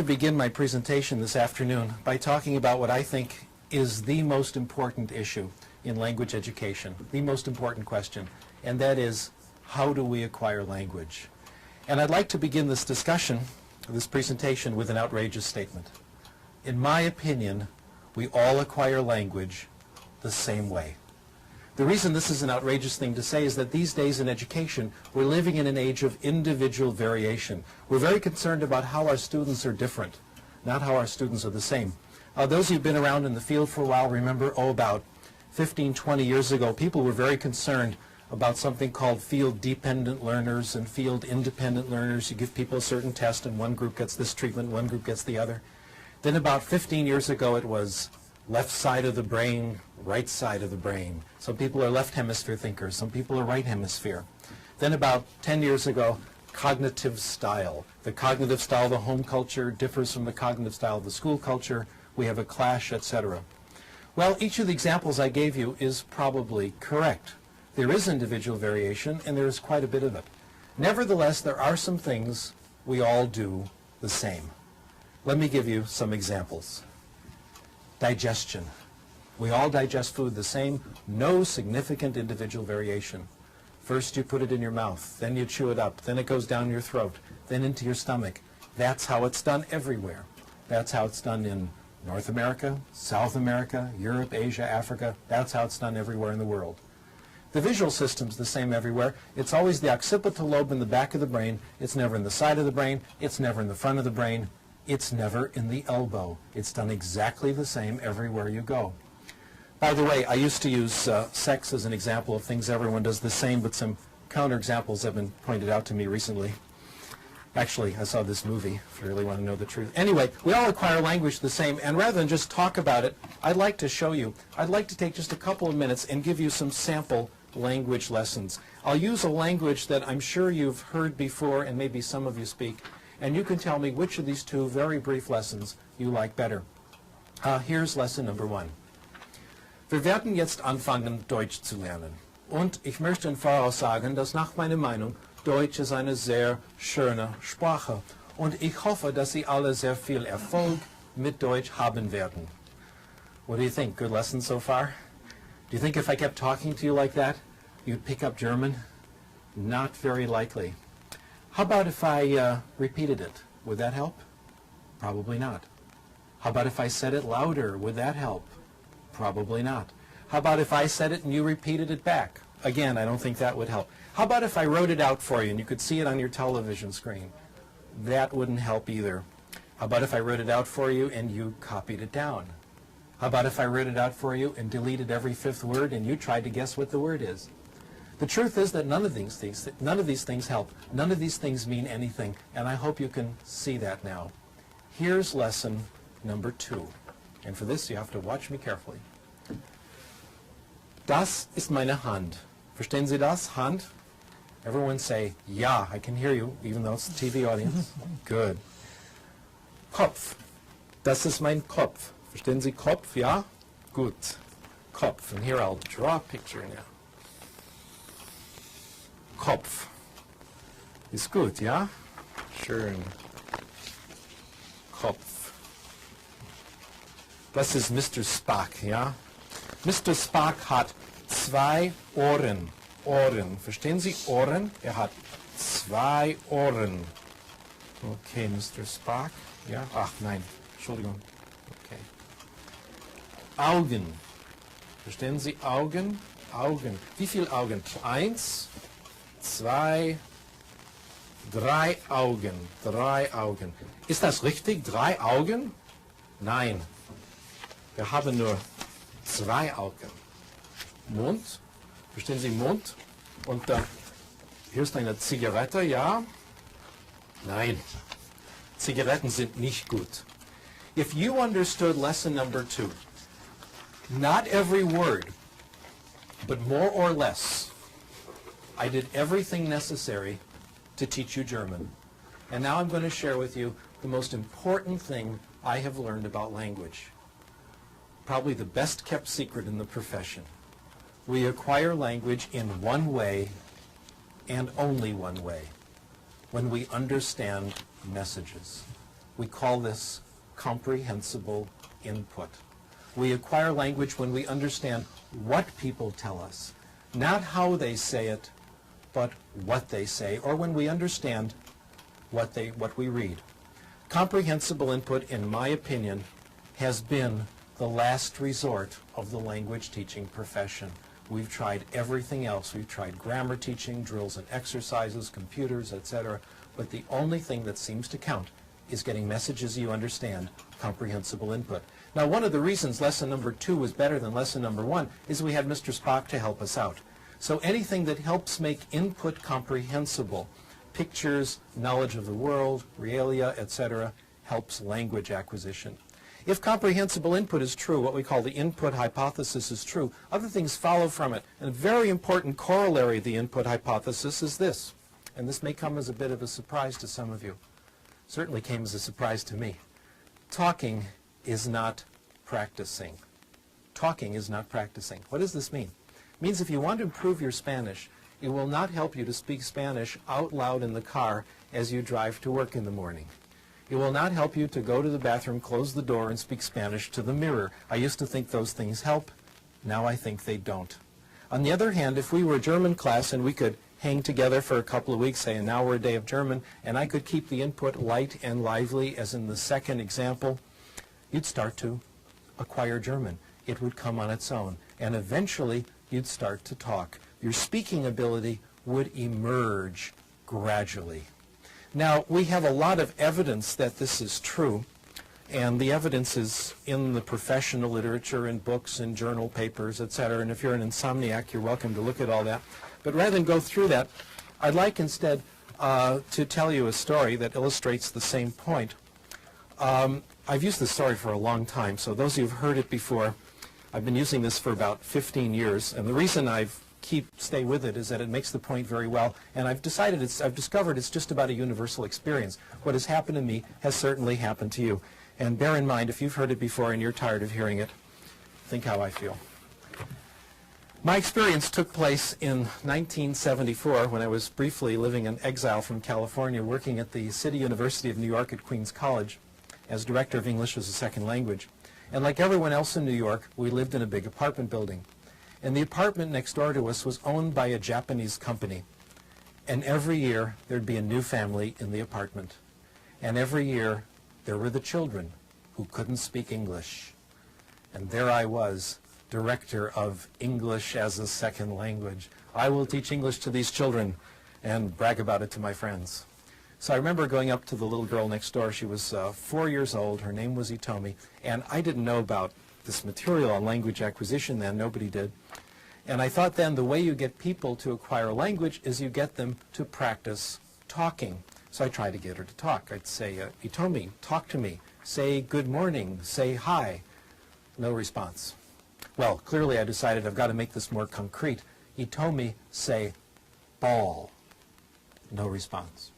to begin my presentation this afternoon by talking about what I think is the most important issue in language education, the most important question, and that is, how do we acquire language? And I'd like to begin this discussion, this presentation, with an outrageous statement. In my opinion, we all acquire language the same way. The reason this is an outrageous thing to say is that these days in education, we're living in an age of individual variation. We're very concerned about how our students are different, not how our students are the same. Those of you who've been around in the field for a while remember, about 15, 20 years ago, people were very concerned about something called field-dependent learners and field-independent learners. You give people a certain test and one group gets this treatment, one group gets the other. Then about 15 years ago it was left side of the brain, right side of the brain. Some people are left hemisphere thinkers, some people are right hemisphere. Then about 10 years ago, cognitive style. The cognitive style of the home culture differs from the cognitive style of the school culture. We have a clash, etc. Well, each of the examples I gave you is probably correct. There is individual variation, and there is quite a bit of it. Nevertheless, there are some things we all do the same. Let me give you some examples. Digestion. We all digest food the same, no significant individual variation. First you put it in your mouth, then you chew it up, then it goes down your throat, then into your stomach. That's how it's done everywhere. That's how it's done in North America, South America, Europe, Asia, Africa. That's how it's done everywhere in the world. The visual system's the same everywhere. It's always the occipital lobe in the back of the brain. It's never in the side of the brain. It's never in the front of the brain. It's never in the elbow. It's done exactly the same everywhere you go. By the way, I used to use sex as an example of things everyone does the same, but some counterexamples have been pointed out to me recently. Actually, I saw this movie, if you really want to know the truth. Anyway, we all acquire language the same, and rather than just talk about it, I'd like to show you. I'd like to take just a couple of minutes and give you some sample language lessons. I'll use a language that I'm sure you've heard before and maybe some of you speak, and you can tell me which of these two very brief lessons you like better. Here's lesson number 1. Wir werden jetzt anfangen, Deutsch zu lernen. Und ich möchte im Voraus sagen, dass nach meiner Meinung Deutsch ist eine sehr schöne Sprache. Und ich hoffe, dass Sie alle sehr viel Erfolg mit Deutsch haben werden. What do you think? Good lesson so far? Do you think if I kept talking to you like that, you'd pick up German? Not very likely. How about if I repeated it? Would that help? Probably not. How about if I said it louder? Would that help? Probably not. How about if I said it and you repeated it back? Again, I don't think that would help. How about if I wrote it out for you and you could see it on your television screen? That wouldn't help either. How about if I wrote it out for you and you copied it down? How about if I wrote it out for you and deleted every 5th word and you tried to guess what the word is? The truth is that none of these things help. None of these things mean anything, and I hope you can see that now. Here's lesson number 2. And for this, you have to watch me carefully. Das ist meine Hand. Verstehen Sie das? Hand? Everyone say, ja, I can hear you, even though it's a TV audience. Good. Kopf. Das ist mein Kopf. Verstehen Sie Kopf? Ja? Gut. Kopf. And here I'll draw a picture now. Kopf. Ist gut, ja? Schön. Kopf. Das ist Mr. Spock, ja? Mr. Spock hat 2 Ohren. Ohren. Verstehen Sie Ohren? Er hat 2 Ohren. Okay, Mr. Spock. Ja? Ach, nein. Entschuldigung. Okay. Augen. Verstehen Sie Augen? Augen. Wie viele Augen? 1, 2, 3 Augen. 3 Augen. Ist das richtig? 3 Augen? Nein. Wir haben nur 2 Augen. Mund. Verstehen Sie Mund? Und hier ist eine Zigarette, ja? Nein. Zigaretten sind nicht gut. If you understood lesson number 2, not every word, but more or less, I did everything necessary to teach you German. And now I'm going to share with you the most important thing I have learned about language. Probably the best kept secret in the profession. We acquire language in one way and only one way, when we understand messages. We call this comprehensible input. We acquire language when we understand what people tell us, not how they say it, but what they say, or when we understand what we read. Comprehensible input, in my opinion, has been the last resort of the language teaching profession. We've tried everything else. We've tried grammar teaching, drills and exercises, computers, etc. But the only thing that seems to count is getting messages you understand, comprehensible input. Now, one of the reasons lesson number 2 was better than lesson number 1 is we had Mr. Spock to help us out. So anything that helps make input comprehensible, pictures, knowledge of the world, realia, etc., helps language acquisition. If comprehensible input is true, what we call the input hypothesis is true, other things follow from it. And a very important corollary of the input hypothesis is this, and this may come as a bit of a surprise to some of you. Certainly came as a surprise to me. Talking is not practicing. Talking is not practicing. What does this mean? It means if you want to improve your Spanish, it will not help you to speak Spanish out loud in the car as you drive to work in the morning. It will not help you to go to the bathroom, close the door, and speak Spanish to the mirror. I used to think those things help. Now I think they don't. On the other hand, if we were a German class and we could hang together for a couple of weeks, say an hour a day of German, and I could keep the input light and lively, as in the second example, you'd start to acquire German. It would come on its own. And eventually, you'd start to talk. Your speaking ability would emerge gradually. Now, we have a lot of evidence that this is true, and the evidence is in the professional literature, in books, in journal papers, etc. And if you're an insomniac, you're welcome to look at all that. But rather than go through that, I'd like instead to tell you a story that illustrates the same point. I've used this story for a long time, so those of you who've heard it before, I've been using this for about 15 years, and the reason stay with it is that it makes the point very well, and I've discovered it's just about a universal experience. What has happened to me has certainly happened to you. And bear in mind, if you've heard it before and you're tired of hearing it, think how I feel. My experience took place in 1974 when I was briefly living in exile from California, working at the City University of New York at Queens College as Director of English as a Second Language. And like everyone else in New York, we lived in a big apartment building. And the apartment next door to us was owned by a Japanese company. And every year, there'd be a new family in the apartment. And every year, there were the children who couldn't speak English. And there I was, Director of English as a Second Language. I will teach English to these children and brag about it to my friends. So I remember going up to the little girl next door. She was 4 years old. Her name was Itomi. And I didn't know about this material on language acquisition then. Nobody did. And I thought then the way you get people to acquire a language is you get them to practice talking. So I tried to get her to talk. I'd say, Itomi, talk to me. Say good morning. Say hi. No response. Well, clearly I decided I've got to make this more concrete. Itomi, say ball. No response.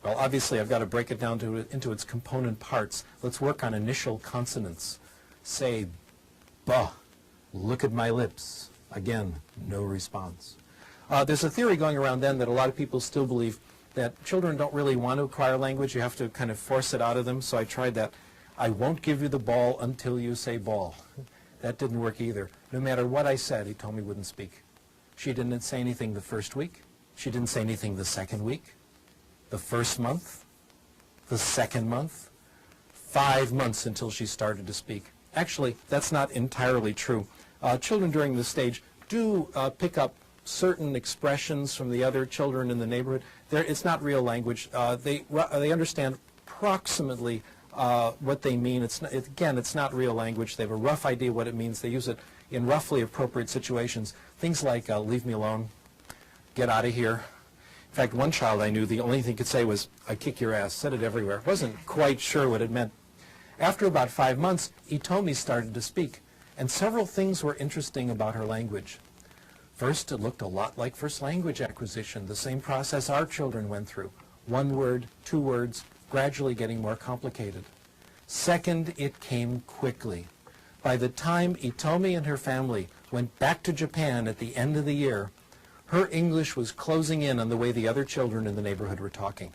Well, obviously I've got to break it down into its component parts. Let's work on initial consonants. Say buh. Look at my lips. Again, no response. There's a theory going around then that a lot of people still believe that children don't really want to acquire language. You have to kind of force it out of them. So I tried that. I won't give you the ball until you say ball. That didn't work either. No matter what I said, Itomi wouldn't speak. She didn't say anything the first week. She didn't say anything the second week, the first month, the second month, 5 months until she started to speak. Actually, that's not entirely true. Children during this stage do pick up certain expressions from the other children in the neighborhood. It's not real language. They understand approximately what they mean. It's not real language. They have a rough idea what it means. They use it in roughly appropriate situations. Things like leave me alone, get out of here. In fact, one child I knew, the only thing he could say was, I kick your ass, said it everywhere. Wasn't quite sure what it meant. After about 5 months, Itomi started to speak, and several things were interesting about her language. First, it looked a lot like first language acquisition, the same process our children went through. 1 word, 2 words, gradually getting more complicated. Second, it came quickly. By the time Itomi and her family went back to Japan at the end of the year, her English was closing in on the way the other children in the neighborhood were talking.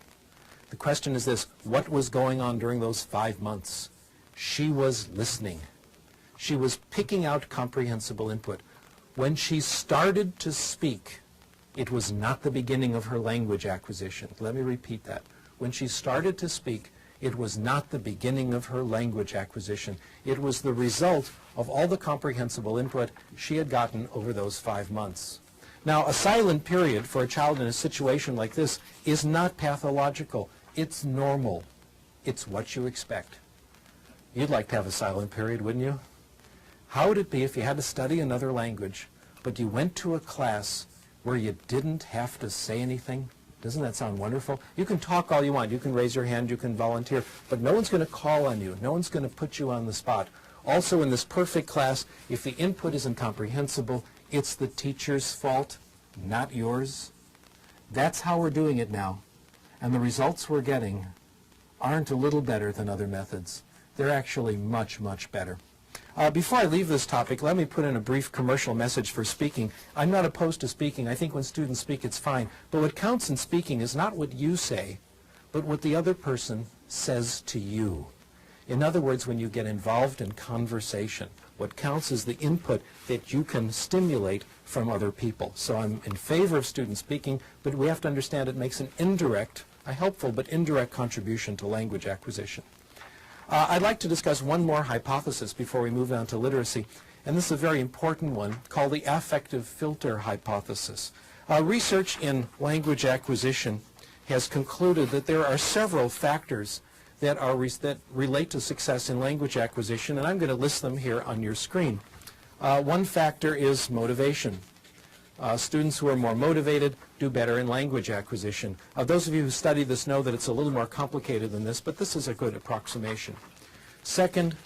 The question is this: what was going on during those 5 months? She was listening. She was picking out comprehensible input. When she started to speak, it was not the beginning of her language acquisition. Let me repeat that. When she started to speak, it was not the beginning of her language acquisition. It was the result of all the comprehensible input she had gotten over those 5 months. Now, a silent period for a child in a situation like this is not pathological. It's normal. It's what you expect. You'd like to have a silent period, wouldn't you? How would it be if you had to study another language, but you went to a class where you didn't have to say anything? Doesn't that sound wonderful? You can talk all you want. You can raise your hand. You can volunteer. But no one's going to call on you. No one's going to put you on the spot. Also, in this perfect class, if the input isn't comprehensible, it's the teacher's fault, not yours. That's how we're doing it now. And the results we're getting aren't a little better than other methods. They're actually much, much better. Before I leave this topic, let me put in a brief commercial message for speaking. I'm not opposed to speaking. I think when students speak, it's fine. But what counts in speaking is not what you say, but what the other person says to you. In other words, when you get involved in conversation, what counts is the input that you can stimulate from other people. So I'm in favor of student speaking, but we have to understand it makes an indirect, a helpful but indirect contribution to language acquisition. I'd like to discuss one more hypothesis before we move on to literacy, and this is a very important one called the affective filter hypothesis. Research in language acquisition has concluded that there are several factors that relate to success in language acquisition, and I'm going to list them here on your screen. One factor is motivation. Students who are more motivated do better in language acquisition. Those of you who study this know that it's a little more complicated than this, but this is a good approximation. Second,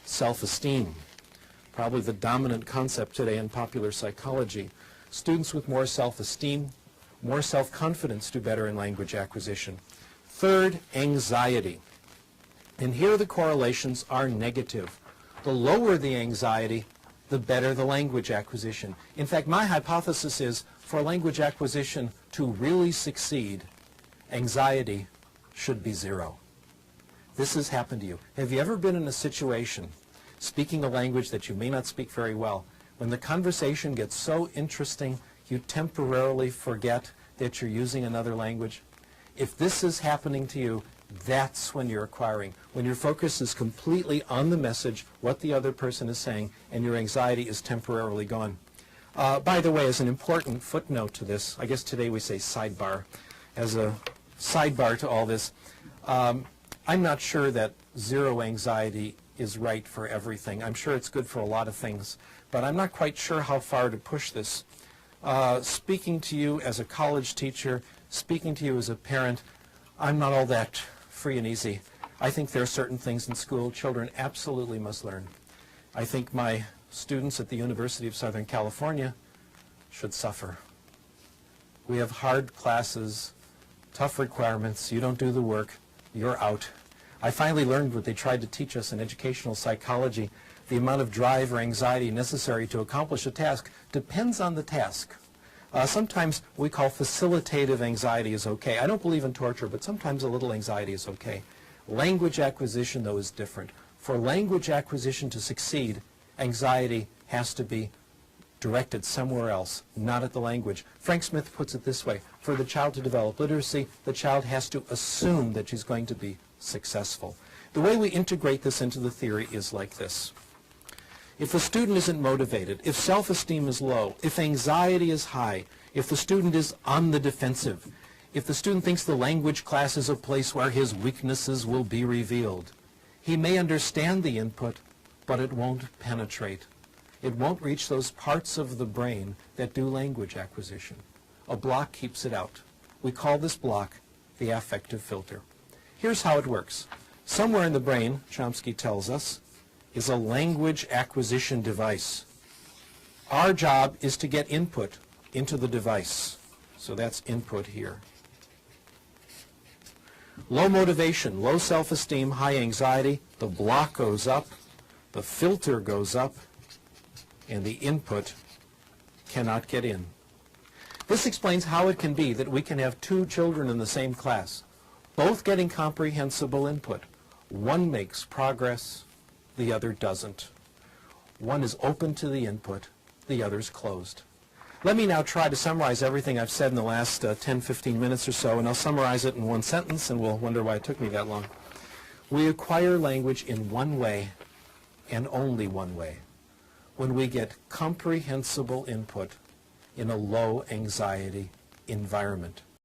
self-esteem. Probably the dominant concept today in popular psychology. Students with more self-esteem, more self-confidence do better in language acquisition. Third, anxiety. And here the correlations are negative. The lower the anxiety, the better the language acquisition. In fact, my hypothesis is for language acquisition to really succeed, anxiety should be 0. This has happened to you. Have you ever been in a situation, speaking a language that you may not speak very well, when the conversation gets so interesting, you temporarily forget that you're using another language? If this is happening to you, that's when you're acquiring. When your focus is completely on the message, what the other person is saying, and your anxiety is temporarily gone. By the way, as an important footnote to this, I guess today we say sidebar, as a sidebar to all this, I'm not sure that 0 anxiety is right for everything. I'm sure it's good for a lot of things, but I'm not quite sure how far to push this. Speaking to you as a college teacher, speaking to you as a parent, I'm not all that free and easy. I think there are certain things in school children absolutely must learn. I think my students at the University of Southern California should suffer. We have hard classes, tough requirements. You don't do the work, you're out. I finally learned what they tried to teach us in educational psychology. The amount of drive or anxiety necessary to accomplish a task depends on the task. Sometimes we call facilitative anxiety is okay. I don't believe in torture, but sometimes a little anxiety is okay. Language acquisition, though, is different. For language acquisition to succeed, anxiety has to be directed somewhere else, not at the language. Frank Smith puts it this way: for the child to develop literacy, the child has to assume that she's going to be successful. The way we integrate this into the theory is like this. If the student isn't motivated, if self-esteem is low, if anxiety is high, if the student is on the defensive, if the student thinks the language class is a place where his weaknesses will be revealed, he may understand the input, but it won't penetrate. It won't reach those parts of the brain that do language acquisition. A block keeps it out. We call this block the affective filter. Here's how it works. Somewhere in the brain, Chomsky tells us, is a language acquisition device. Our job is to get input into the device. So that's input here. Low motivation, low self-esteem, high anxiety, the block goes up, the filter goes up, and the input cannot get in. This explains how it can be that we can have 2 children in the same class. both getting comprehensible input. One makes progress, the other doesn't. One is open to the input, the other's closed. Let me now try to summarize everything I've said in the last 10, 15 minutes or so, and I'll summarize it in one sentence, and we'll wonder why it took me that long. We acquire language in one way, and only one way, when we get comprehensible input in a low anxiety environment.